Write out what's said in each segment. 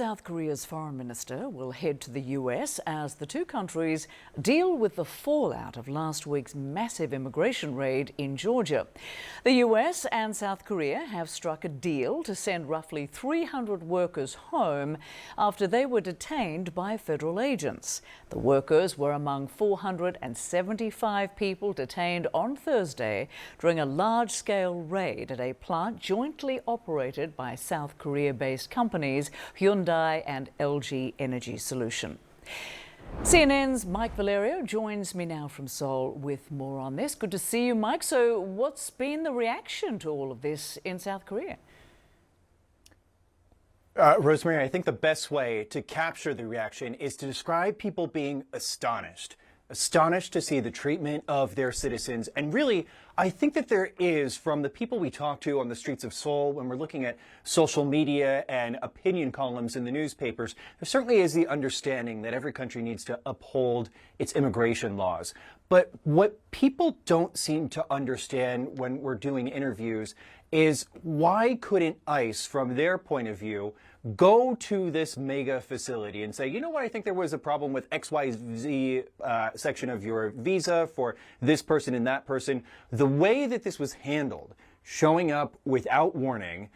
South Korea's foreign minister will head to the US as the two countries deal with the fallout of last week's massive immigration raid in Georgia. The US and South Korea have struck a deal to send roughly 300 workers home after they were detained by federal agents. The workers were among 475 people detained on Thursday during a large-scale raid at a plant jointly operated by South Korea-based companies Hyundai and LG Energy Solution. CNN's Mike Valerio joins me now from Seoul with more on this. Good to see you, Mike. So what's been the reaction to all of this in South Korea? Rosemary, I think the best way to capture the reaction is to describe people being astonished to see the treatment of their citizens. And really, I think that there is, from the people we talk to on the streets of Seoul, when we're looking at social media and opinion columns in the newspapers, there certainly is the understanding that every country needs to uphold its immigration laws. But what people don't seem to understand when we're doing interviews is why couldn't ICE, from their point of view, go to this mega facility and say, you know what, I think there was a problem with XYZ section of your visa for this person and that person. The way that this was handled, showing up without warning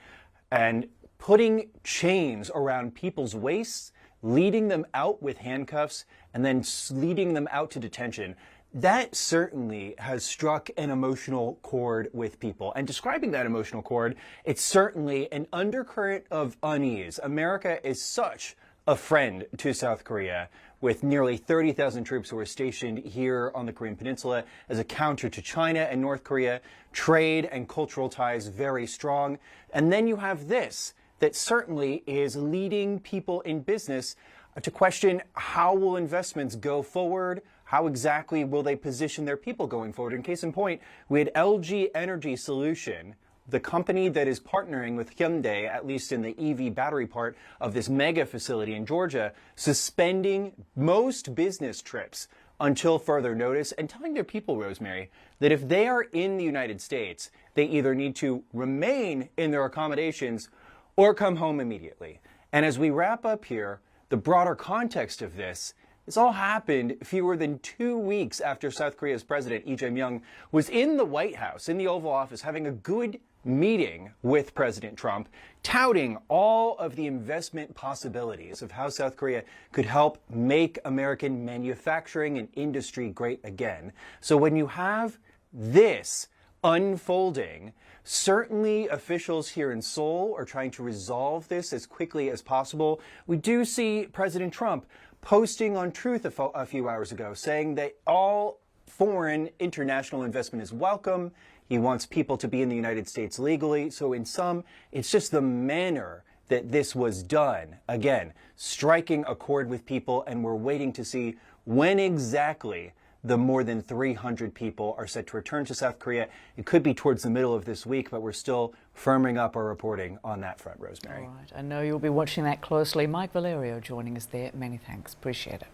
and putting chains around people's waists, leading them out with handcuffs, and then leading them out to detention, that certainly has struck an emotional chord with people. And describing that emotional chord, it's certainly an undercurrent of unease. America is such a friend to South Korea, with nearly 30,000 troops who are stationed here on the Korean Peninsula as a counter to China and North Korea. Trade and cultural ties very strong. And then you have this, that certainly is leading people in business to question, how will investments go forward? How exactly will they position their people going forward? In case in point, we had LG Energy Solution, the company that is partnering with Hyundai, at least in the EV battery part of this mega facility in Georgia, suspending most business trips until further notice and telling their people, Rosemary, that if they are in the United States, they either need to remain in their accommodations or come home immediately. And as we wrap up here, the broader context of this all happened fewer than 2 weeks after South Korea's president, Lee Jae-myung, was in the White House, in the Oval Office, having a good meeting with President Trump, touting all of the investment possibilities of how South Korea could help make American manufacturing and industry great again. So when you have this unfolding, certainly officials here in Seoul are trying to resolve this as quickly as possible. We do see President Trump posting on Truth a few hours ago, saying that all foreign international investment is welcome. He wants people to be in the United States legally. So in sum, it's just the manner that this was done. Again, striking a chord with people, and we're waiting to see when exactly the more than 300 people are set to return to South Korea. It could be towards the middle of this week, but we're still firming up our reporting on that front, Rosemary. All right. I know you'll be watching that closely. Mike Valerio joining us there. Many thanks. Appreciate it.